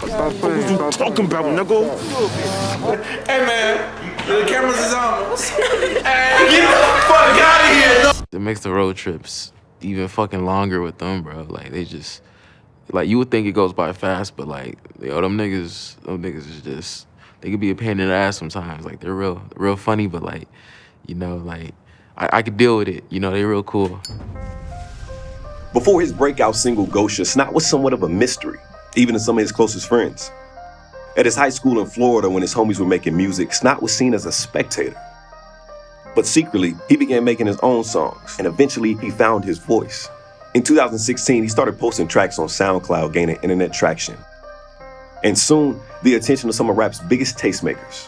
Stop playing. What you talking about, nigga? Hey, man, the cameras is on. What's up? Hey, get the fuck out of here. It makes the road trips even fucking longer with them, bro. Like, they just, like, you would think it goes by fast, but, like, yo, them niggas is just, they could be a pain in the ass sometimes. Like, they're real funny, but, like, you know, like, I could deal with it. You know, they real cool. Before his breakout single, Gosha, Snot was somewhat of a mystery, even to some of his closest friends. At his high school in Florida, when his homies were making music, Snot was seen as a spectator. But secretly, he began making his own songs, and eventually he found his voice. In 2016, he started posting tracks on SoundCloud, gaining internet traction. And soon, the attention of some of rap's biggest tastemakers.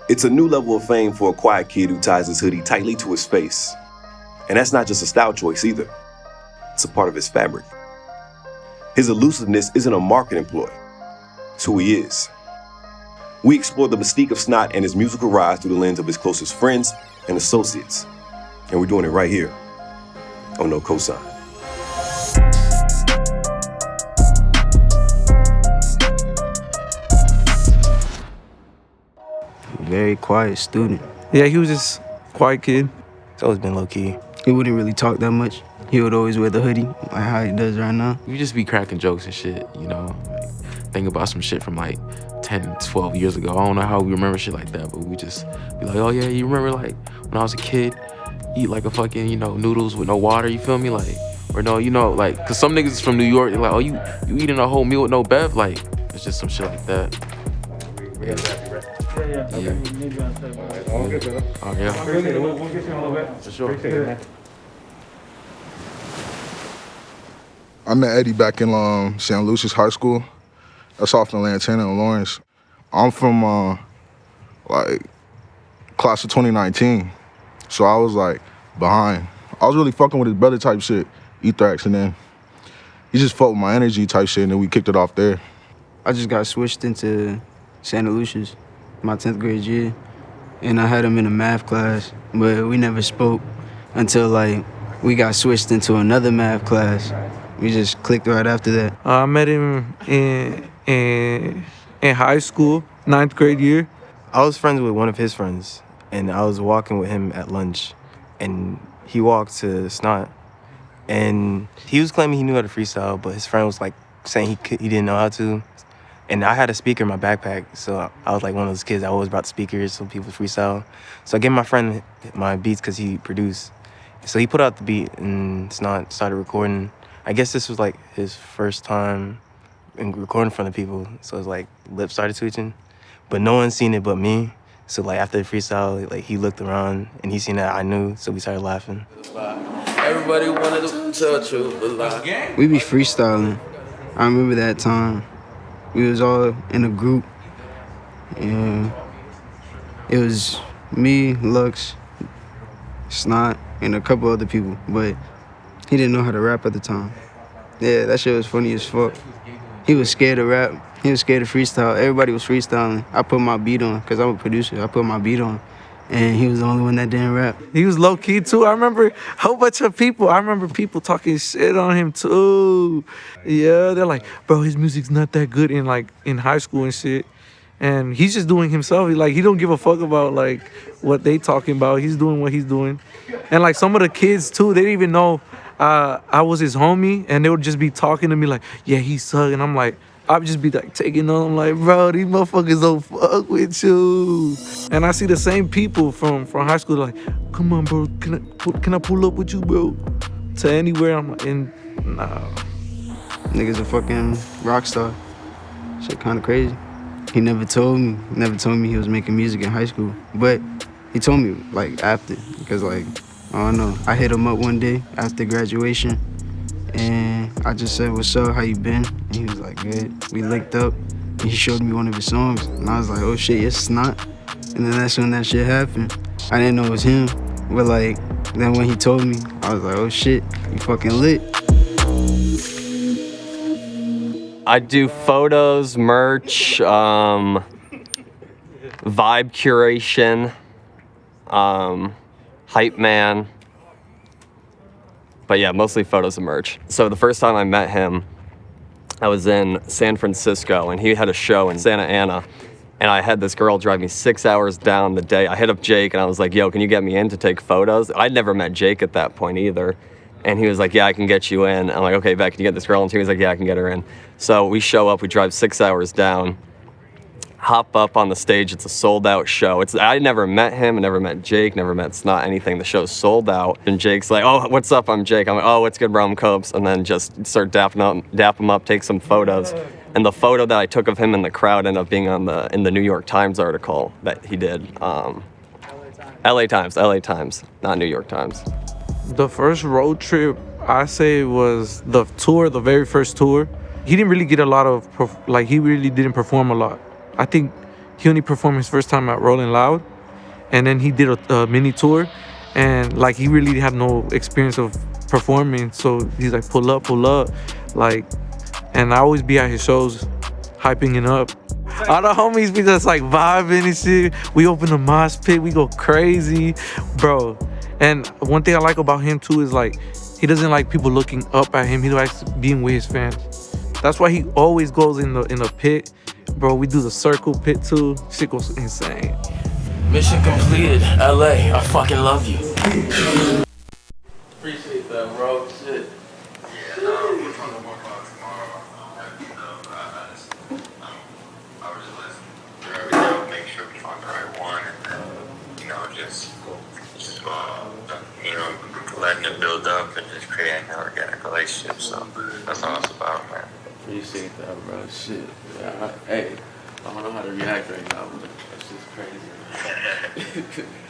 It's a new level of fame for a quiet kid who ties his hoodie tightly to his face. And that's not just a style choice either. It's a part of his fabric. His elusiveness isn't a marketing ploy. It's who he is. We explore the mystique of Snot and his musical rise through the lens of his closest friends and associates. And we're doing it right here on No Cosign. Very quiet student. Yeah, he was just a quiet kid. He's always been low-key. He wouldn't really talk that much. He would always wear the hoodie, like how he does right now. You just be cracking jokes and shit, you know? Like, think about some shit from like 10, 12 years ago. I don't know how we remember shit like that, but we just be like, oh yeah, you remember like when I was a kid, eat like a fucking, you know, noodles with no water, you feel me? Like, or no, you know, like, cause some niggas from New York, they're like, oh, you eating a whole meal with no bev? Like, it's just some shit like that. Yeah. Maybe on set. All good, brother. Oh, yeah. Appreciate it. We'll get you in a little bit. For sure. Appreciate it, man. I met Eddie back in St. Lucia's High School. That's off in Lantana and Lawrence. I'm from like class of 2019, so I was like behind. I was really fucking with his brother type shit, Ethrax, and then he just fucked with my energy type shit, and then we kicked it off there. I just got switched into Santa Lucia's my 10th grade year, and I had him in a math class, but we never spoke until like we got switched into another math class. We just clicked right after that. I met him in high school, 9th grade year. I was friends with one of his friends, and I was walking with him at lunch, and he walked to Snot, and he was claiming he knew how to freestyle, but his friend was like saying he didn't know how to. And I had a speaker in my backpack, so I was like one of those kids that always brought speakers so people freestyle. So I gave my friend my beats because he produced. So he put out the beat, and Snot started recording. I guess this was like his first time in recording in front of people, so it was like lips started twitching, but no one seen it but me. So like after the freestyle, like he looked around and he seen that I knew, so we started laughing. Everybody wanted to tell the truth, but lie. We be freestyling. I remember that time. We was all in a group, and it was me, Lux, Snot, and a couple other people, but he didn't know how to rap at the time. Yeah, that shit was funny as fuck. He was scared to rap. He was scared to freestyle. Everybody was freestyling. I put my beat on, because I'm a producer. I put my beat on, and he was the only one that didn't rap. He was low-key, too. I remember a whole bunch of people. I remember people talking shit on him, too. Yeah, they're like, bro, his music's not that good in high school and shit. And he's just doing himself. He don't give a fuck about, like, what they talking about. He's doing what he's doing. And, like, some of the kids, too, they didn't even know I was his homie, and they would just be talking to me like, yeah, he suck. And I'm like, I'd just be like taking on him like, bro, these motherfuckers don't fuck with you. And I see the same people from high school like, come on, bro, can I pull up with you, bro? To anywhere. I'm like, nah. Nigga's a fucking rock star. Shit kind of crazy. He never told me he was making music in high school, but he told me like after, because like, I don't know. I hit him up one day after graduation, and I just said, what's up, how you been? And he was like, good. We linked up, and he showed me one of his songs, and I was like, oh shit, it's Snot. And then that's when that shit happened. I didn't know it was him, but like, then when he told me, I was like, oh shit, you fucking lit. I do photos, merch, vibe curation, hype man. But yeah, mostly photos and merch. So the first time I met him, I was in San Francisco, and he had a show in Santa Ana. And I had this girl drive me 6 hours down the day. I hit up Jake, and I was like, yo, can you get me in to take photos? I'd never met Jake at that point either. And he was like, yeah, I can get you in. I'm like, okay, Beck, can you get this girl in? He was like, yeah, I can get her in. So we show up, we drive 6 hours down, hop up on the stage. It's a sold-out show. I never met him, I never met Jake, never met Snot, anything. The show's sold out. And Jake's like, oh, what's up? I'm Jake. I'm like, oh, what's good, bro? I'm Copes. And then just start dap him up, take some photos. And the photo that I took of him in the crowd ended up being in the New York Times article that he did. LA Times, not New York Times. The first road trip, I say, was the tour, the very first tour. He didn't really get a lot of, he really didn't perform a lot. I think he only performed his first time at Rolling Loud. And then he did a mini tour. And like, he really had no experience of performing. So he's like, pull up. Like, and I always be at his shows, hyping it up. All the homies be just like vibing and shit. We open the mosh pit, we go crazy, bro. And one thing I like about him too is like, he doesn't like people looking up at him. He likes being with his fans. That's why he always goes in the pit. Bro, we do the circle pit too. Shit goes insane. Mission completed. LA, I fucking love you. Appreciate that, bro. Shit. Letting it build up and just creating an organic relationship. So that's all it's about, man. Appreciate that, bro. Shit. Yeah, hey, I don't know how to react right now, but that's just crazy.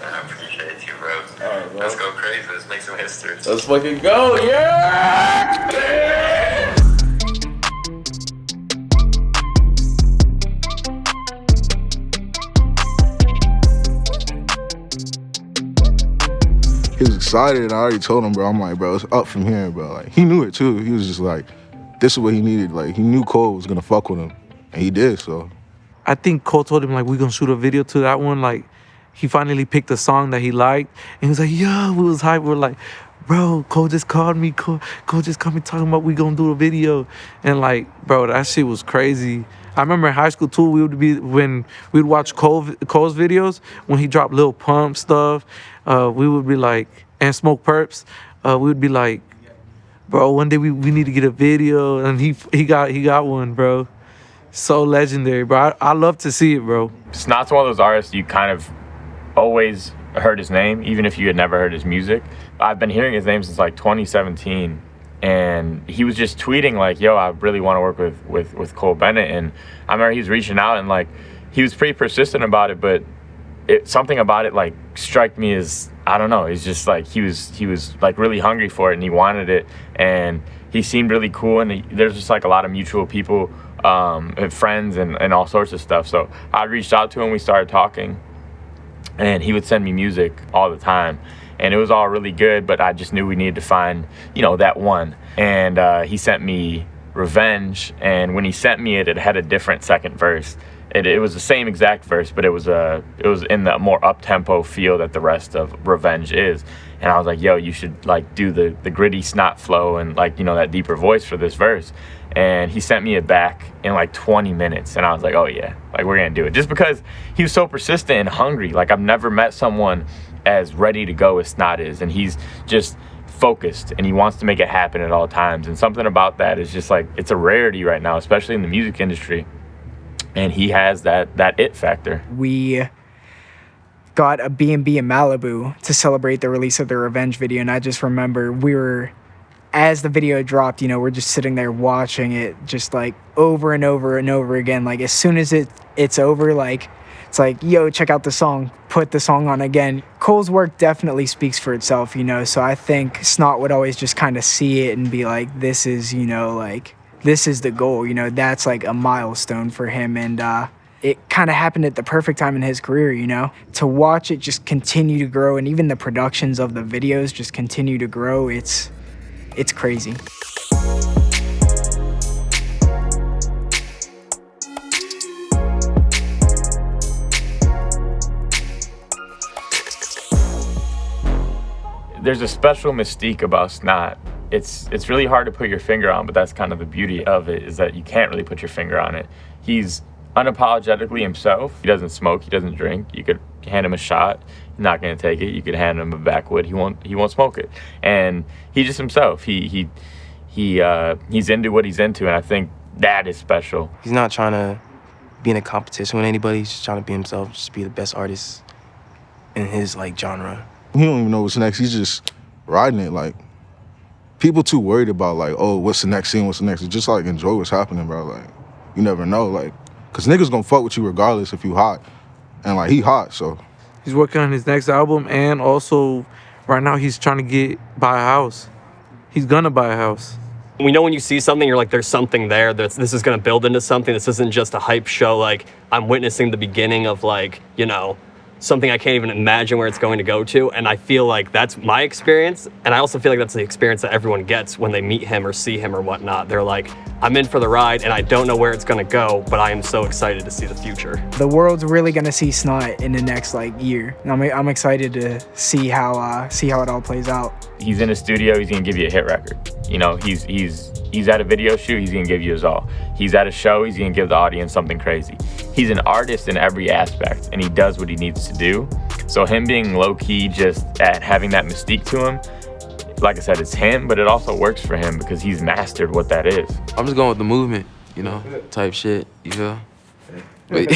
I appreciate you, bro. All right, bro. Let's go crazy. Let's make some history. Let's fucking go, yeah! He was excited, and I already told him, bro. I'm like, bro, it's up from here, bro. Like, he knew it too. He was just like, this is what he needed. Like, he knew Cole was gonna fuck with him, and he did. So, I think Cole told him like, we're gonna shoot a video to that one. Like, he finally picked a song that he liked, and he was like, yo, we was hyped. We're like, bro, Cole just called me. Cole just called me talking about we gonna do a video, and like, bro, that shit was crazy. I remember in high school too, when we'd watch Cole's videos, when he dropped Lil Pump stuff, we would be like, and Smoke Perps, we would be like, bro, one day we need to get a video, and he got one, bro. So legendary, bro. I love to see it, bro. Snot's one of those artists you kind of always heard his name, even if you had never heard his music. I've been hearing his name since like 2017. And he was just tweeting like, yo, I really want to work with Cole Bennett. And I remember he was reaching out, and like, he was pretty persistent about it, but something about it like struck me as, I don't know, it's just like he was like really hungry for it, and he wanted it, and he seemed really cool, and there's just like a lot of mutual people, and friends and all sorts of stuff. So I reached out to him, we started talking, and he would send me music all the time. And it was all really good, but I just knew we needed to find, that one. And he sent me Revenge, and when he sent me it had a different second verse. It was the same exact verse, but it was in the more up-tempo feel that the rest of Revenge is. And I was like, yo, you should like do the gritty Snot flow and like, that deeper voice for this verse. And he sent me it back in like 20 minutes. And I was like, oh yeah, like we're gonna do it. Just because he was so persistent and hungry. Like, I've never met someone as ready to go as Snot is, and he's just focused and he wants to make it happen at all times. And something about that is just like, it's a rarity right now, especially in the music industry, and he has that it factor. We got a B&B in Malibu to celebrate the release of the Revenge video, and I just remember as the video dropped, we're just sitting there watching it just like over and over and over again. Like, as soon as it's over, like, it's like, yo, check out the song, put the song on again. Cole's work definitely speaks for itself, so I think Snot would always just kind of see it and be like, this is, like, this is the goal, that's like a milestone for him. And it kind of happened at the perfect time in his career, to watch it just continue to grow, and even the productions of the videos just continue to grow. It's crazy. There's a special mystique about Snot it's really hard to put your finger on, but that's kind of the beauty of it, is that you can't really put your finger on it. He's unapologetically himself. He doesn't smoke, he doesn't drink. You could hand him a shot, he's not gonna take it. You could hand him a backwood, he won't smoke it. And he's just himself. He's into what he's into, and I think that is special. He's not trying to be in a competition with anybody. He's just trying to be himself, just be the best artist in his like genre. He don't even know what's next. He's just riding it. Like, people too worried about like, oh, what's the next scene? What's the next? It's just like enjoy what's happening, bro. Like, you never know. Like, cause niggas gonna fuck with you regardless if you hot, and like he hot, so. He's working on his next album, and also right now he's trying to buy a house. He's gonna buy a house. We know when you see something, you're like, there's something there. This is going to build into something. This isn't just a hype show. Like, I'm witnessing the beginning of, like, you know, something I can't even imagine where it's going to go to. And I feel like that's my experience. And I also feel like that's the experience that everyone gets when they meet him or see him or whatnot. They're like, I'm in for the ride and I don't know where it's going to go, but I am so excited to see the future. The world's really going to see Snot in the next like year. I'm excited to see how it all plays out. He's in a studio, he's gonna give you a hit record. You know, he's at a video shoot, he's gonna give you his all. He's at a show, he's gonna give the audience something crazy. He's an artist in every aspect, and he does what he needs to do. So him being low-key, just at having that mystique to him, like I said, it's him, but it also works for him because he's mastered what that is. I'm just going with the movement, you know, type shit, you feel? Wait.